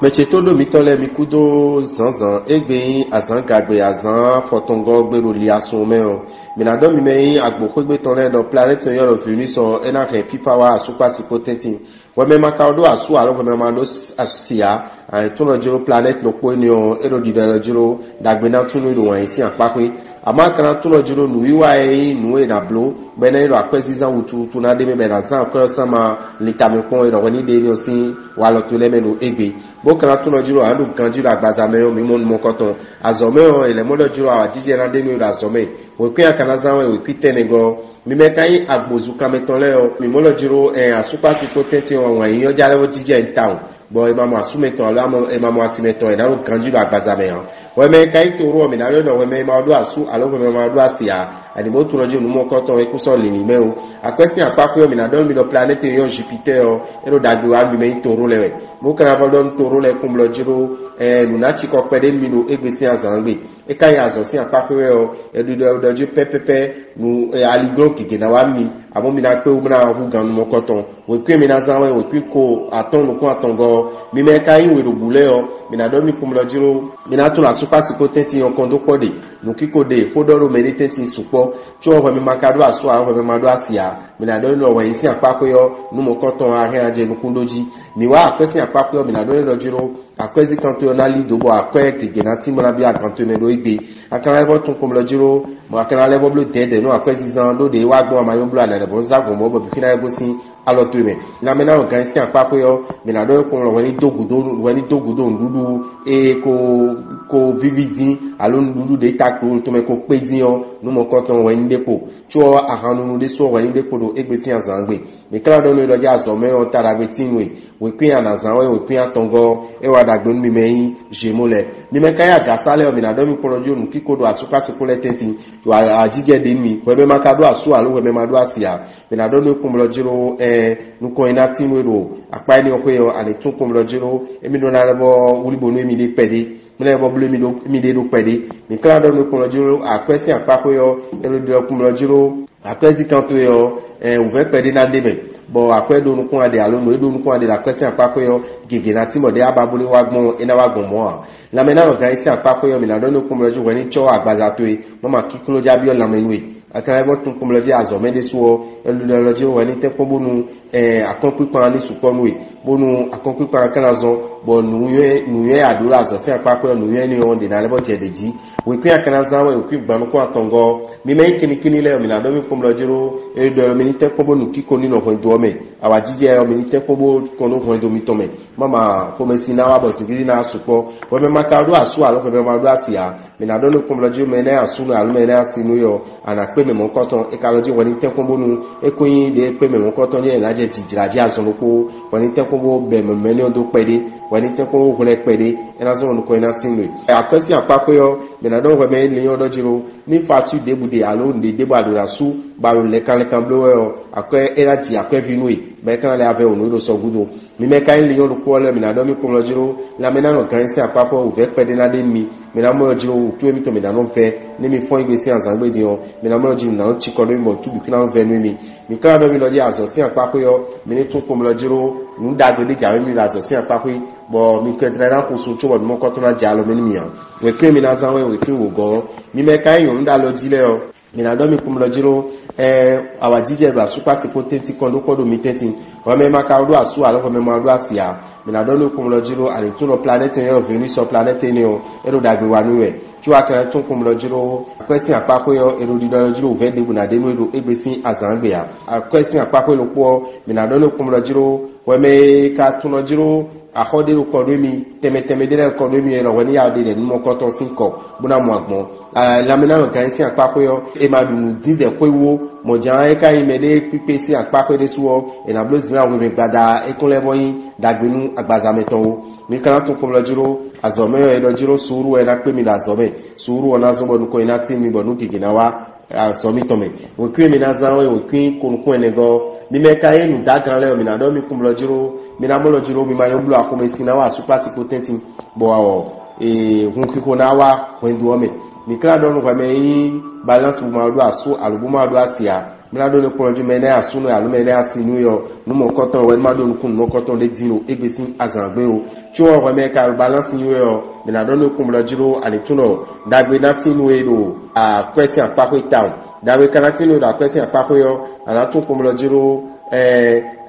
Mecheto do mitole mikudo zanzan egbeyin azan gagbe azan fotongo gbero li asun meo minado mi meyin agbokogbe tonle do planet yo lo venu so ena ke fifa wa asupa sipotenti we me makaudo asu alo we me mando asusia tuno jiro planet no po ni o ero di dero jiro dagbe na tunu do wan isi apakwe ama kana tuno jiro nu wiwa nu e na blo bene ro akwezizan wutu tuna de me be na san ko sama litame kon ero ni de ni osin wa lo to le menu egbe bokana tuno jiro andu kanjiro agbaza meyo mimon mokoton azomeo ele modo jiro awajije na de ni ro azome we kwe akana zanwe we kwitenego mimekai agbozuka metonleo mimolo jiro asupa sipotenti won yin ojale wo jije ntaun bo imamu asumeton lamo imamu asimeton edaru kanjiro agbaza meyo we me kai toro mi na lo we me ma do asu alo we me ma do asia ani mo tuno jiro mo koton e kuso lini meo akwesi apako mi na do mi do planet yo Jupiter ero dagbe wa mi me toro lewe mo kana bo don toro le kumlo jiro lunachi ko pede mi no egbesi azangbe e kan ya zo si apako o edudo doju pepepe nu aligro kike na wa mi abo mi na pe o na hu gan mo koton we kwe mi na zanwe we kwe ko aton nu ko atongo mi me kai we rubule o mi na do mi kumlo jiro mi na to la super sipotenti on kondo pode nu kiko de podoro meditenti supo tí o mi makado aso a o mi mado asia mi na do no we yin si apako yo nu mo koton ahe aje nu kundoji mi wa akwesi apako yo mi na do lo jiro akwezi kanto na li dobo akwe kige na timo na bi akanto me do igbe akara ebo tun ko lo jiro mo akara level blue dede no akwezi zan do de wa gbon amayo blue na lebo zagun mo bo bi kina ego sin alo to me na me na o gan si apako yo mi na do ko lo we ni dogudo ndudu e ko vividin alo ndudu de takro to me ko pedin yo nu mo koton we ni depo tí o ahanu de so we ni depo do egbe si azangbe mi kala do lo ja so me o taragbe tinwe we pin anazan we pin atongo e wa dagbe mi meyin jemole mi me kaya gasale o mi na do mi polojo nu kikodo asuka sikole tenti to ajije de mi we me makado asu alo we me mado asia mi na do no kumlojiro nuko ina tinwe ro apa ni ope yo ani tun kumlojiro emi do na rebo wulibo no emi de pede mele bo blu mi de do pede mi kala do no kumlojiro akwesi apako yo elo de kumlojiro akwesi kanto yo uve pede na debe bo akwedo nukun ade alo no edo nukun ade la question apako yo gege na timo de ababule wagbon ina wagbon mo la mena ro gan isi apako yo mi na do nukun loju we ni cho agbaza to e mama kikulo jabio la menwe akara ebo tun kun loju azomede suo elu loju we ni tepo bonu akonpipan ni suponu e bonu akonpipan kana zo bo nuye adura zo si apako yo nuye ni on de na lebo jedeji we pin akana zanwe we pin gbanu ko atongo mi me kinikini le mi na do mi kun loju e do mi ni tepo bonu kiko ni no ho do me awajije o mi ni tepo bo kono ho do mi to me mama ko me sina wa bo sigiri na supo we me makado asu alo ko me mado asia mi na do no kun loju me na asu na alo me na asinu yo ana pe me mo koton e ka loju we ni tepo bonu e ko yin de pe me mo koton ni na je tijiraji azonoko we ni tepo bo be me ni odo pede we ni tepo bo hole pede e na zo no ko ina tinwe akwesi apako yo mi na do we me ni odo jiro ni fatu debude alo nde debadura su baro le kan blowe akwe erati akwe vinui be kan le ave onu do so gudo mi me kan le yon ko le mi na do mi ko lo jiro la me na no kan si apapo o ve pede na de mi na mo jiro tu emi to mi na no fe ni mi fon igbe si azangbe di o mi na mo jiro na o chiko do mo tu bi kan ve nu mi kan do mi lo di azo si apapo yo mi ni tun ko lo jiro nu dagbe de jawe mi azo si apapo bo mi ke tra na ko so cho bo mo ko to na jalo mi ni we pe mi na zanwe we pe wo go mi me kan yon da lo jile o mina do mi kumlo jiro awajije ba super sipotenti kondo kodo mitenti wa me makaudo asu alo me mado asia mina do no kumlo jiro ani tuno planet yo venu so planet ni o ero dagbe wa nuwe tí wa kan tun kumlo jiro question apako yo ero di do jiro ve debu na de no ero egbesi azangbe ya question apako lo po mina do no kumlo jiro wa me ka tuno jiro akode ro kodo mi teme de kodo mi ero woni ya de mo koton sinko buna mo agbon la mena ro kan si apako yo e ma dunu dize kwewo mo jan e kan imede pipe si apako de suo e na blozi na wo me gbada e kun lebo yin dagbenu agbaza meton wo mi kan tun kumlo jiro azome yo e do jiro suru e na pe mi la azome suru ona zo bonu ko ina tin mi bonu kigina wa asomi tome we kwi mi na zanwe we kwi kunkun enego mi me ka enu dagan le mi na do mi kumlo jiro mi na mo lo jiro mi ma yo blu akome sina wa super sipotenti bo o hun kiko na wa wendu ome mi kra do no kwa me balance bu ma do aso alubu ma do asia mina do ne produit mene asunu alu mene asinu yo nu mo koton we ma do nu kun mo koton le dino egbesi azangbe o chuo we me ka balance yo mina do ne kun lo jiro ale tuno dagbe natin we do a question apako town dagbe kanatino da question apako yo ala tun kun lo jiro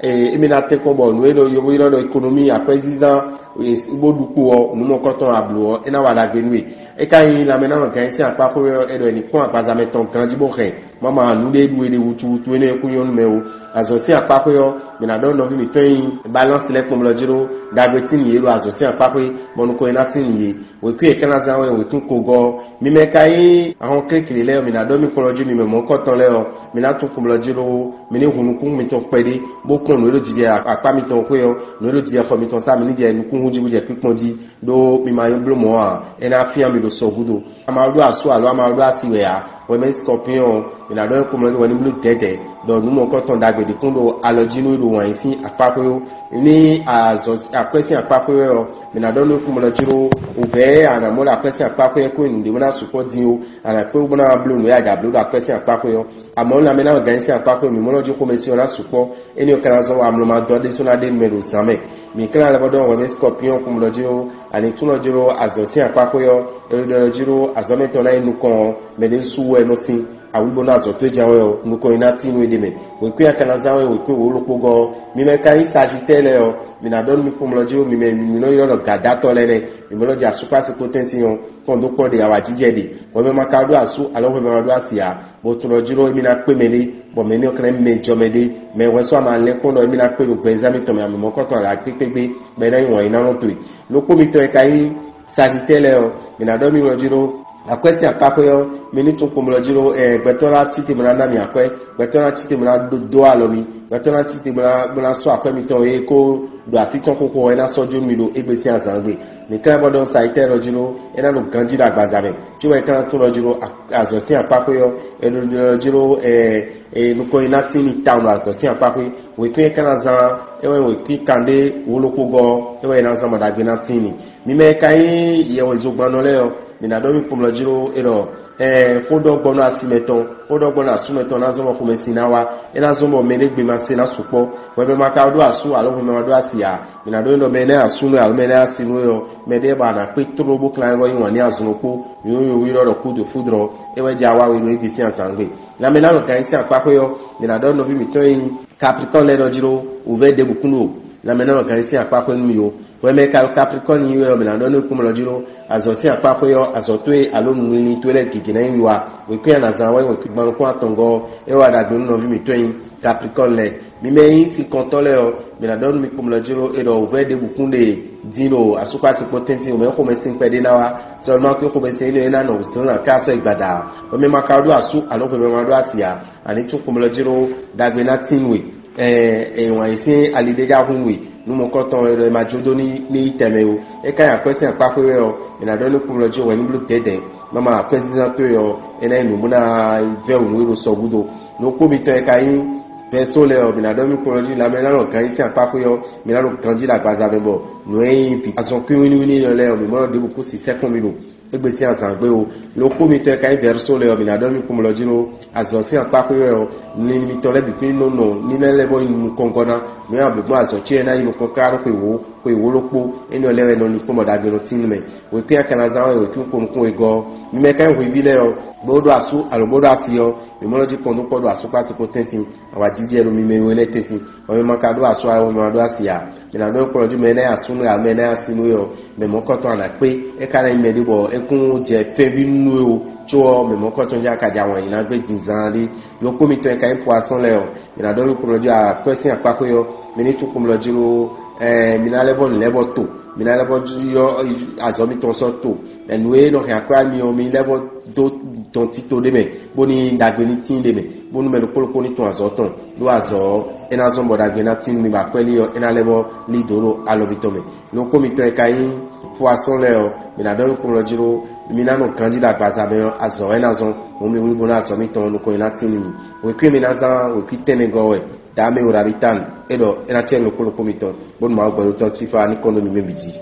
emina te kombo nu elo yo wi lo economy apesiza igboduku o nu mo koton ablo ina wala gbenwe e kan la mena kan si apako yo edo ni kon apaza meton kan jibo khen mama nu de du ele wutu tu ene ku yon me o azosi apako yo mina do no vi mi toyin balance le kom lo jiro dagbe tin ye lo azosi apako bonu ko ina tin ye we ku e kana za we tun ko go mi me kai ahon kekele le mina do mi ko lo jiro mi me mo koton le o mina tun ko lo jiro mi ni hunu kun mi to pede bo kun no lo jije apa mi ton ko yo no lo jije fo mi ton sa mi ni je nu kun huji bu je pipon di do mi ma yo blo mo a ena fian mi do so gudo amaru aso alo amaru asiwe a we me scorpion ina do ko mo ni blu tete do nu mo koton dagbe de kundo alojinu do wan sin apako ni azos akwesi apako yo ina do no ko mo jiro ove ana mo la akwesi apako ko ni de na support din o ana pe o na blu no ya ga blu akwesi apako yo amo na me na organize apako mi mo lo jiko me si ona support eni o kana zo amlo ma do de so na de numero same mi kana le bodo we me scorpion ko mo jiro ani tuno jiro azosi apako yo do jiro azomete na inu kon me de su no sin awibo na zo to jawe o nuko ina tinu edeme we ku akana zawe we ku wo lopo go mi me kai sagitele o mi na don mi pomloji o mi no yo gada to lele mi mo lo ja super potenti yon kon do ko de awa jijede we me makado asu alo we me mado asia bo to lo jiro mi na pe mele bo me ni okran me jomede me we so ma le kon do mi na pe lo examen to me mo ko to la pepegbe be na won ina no to lopo mi to e kai sagitele o mi na don mi lo jiro akwesi apako yo minitun kumlo jiro betona chiti mna mi akwe betona chiti mna do alomi betona chiti mna so akwe mi ton e ko do asikon koko ena sojo mi lo egbesi azangbe ni kan bodo saite ro jiro ena lo ganji la gbazame tiwe kan tun ro jiro azosin apako yo elo jiro nuko ina tini town azosin apako we pin kan azan ewe we pin kande woloko go ewe ina zama da gbina tini mi me kai ye we zogbano le yo mina domi kumlo jiro ero fodo gbono asimeton fodo gbono asumeton na zomo kumesinawa ena zomo menegbe masina supo webe makado asu alo me mado asia mina do ndo mene asunu alo mene asinu yo mede ba na petro bo klan ro yin ni azunuko yo wi ro kudu fudro ewe jawa we lo ibisi ansangbe na mena lo kan si apako yo mina do no vi mi toyin capricorn le jiro uve de bukuno na mena lo kan si apako nu yo we me Capricorn yiwe me na do no kumlo jiro azosi apako yo azotwe alonu ni twele kikina yiwa we pia na zanwa we kigban ko atongo e wa da do no vi mi toyin Capricorn le mi me yin si kontole o me na do mi kumlo jiro e do ve de bukunde dino asuka si potenti o me ko me sin pede na wa so ma ko be se ile na no so na ka so igbada o me makado asu alo ko me ma do asia ani tun kumlo jiro dagbe na tinwe won isi alideja hunwe numo koton ero ma jodo ni iteme o e kan akwesi apako yo ina do ni kumlo jo we ni blu tede mama akwesi za to yo ina inu muna ve o ero so gudo no ko mi to e kai peso le o ina do mi kumlo ji la me na lo kan isi apako yo mi na lo kanji la gbaza bebo no e fi azon ki wini le o mi mo de bu ku si second mi lo egbesi azangbe o lo ko mi to e kai verso le o ina do mi kumlo ji no azon si apako yo ni mi to le bi pin no ni le bo inu konkona mi abugbo azo chi na inu konkaro ko iwo lopo eni olewe no ni pomo da gbe no tin me we pia kana za we kun kun ego mi me kan we bi le o bodo asu alobodo asio mi mo loji kon podo asu pa ko tentin awa jije ro mi me we le tentin o mi makado asu awo mi ado asia mi na do ko loju me na asu no ya me na asinu yo me mo ko to ana pe e kana mi de bo e kun je fe bi nu o cho me mo ko to ja ka ja won ina gbe dinzan ri lo ko mi to e kan poisson le o mi na do ko loju a question apako yo mi ni tu ko loju mina level to mina level yo azomi ton so to enwe no kan kwa mi o mi level do ton tito de me boni dagbe ni tin de me bonu me lo poloko ni ton azoton lo azo ena zo mo dagbe na tin mi ba kweli yo ena level lidoro alobitome lo ko mi to e kai poisson le o mina do ko lo jiro mina no kanjida gbaza be azo ena zo mo mi wi bona azo mi ton no ko ena tin mi we kwi mina za we kwi teme go we dame urabitan edo ena chen lo ko mito bon ma gbo to FIFA ni kondo mi membiji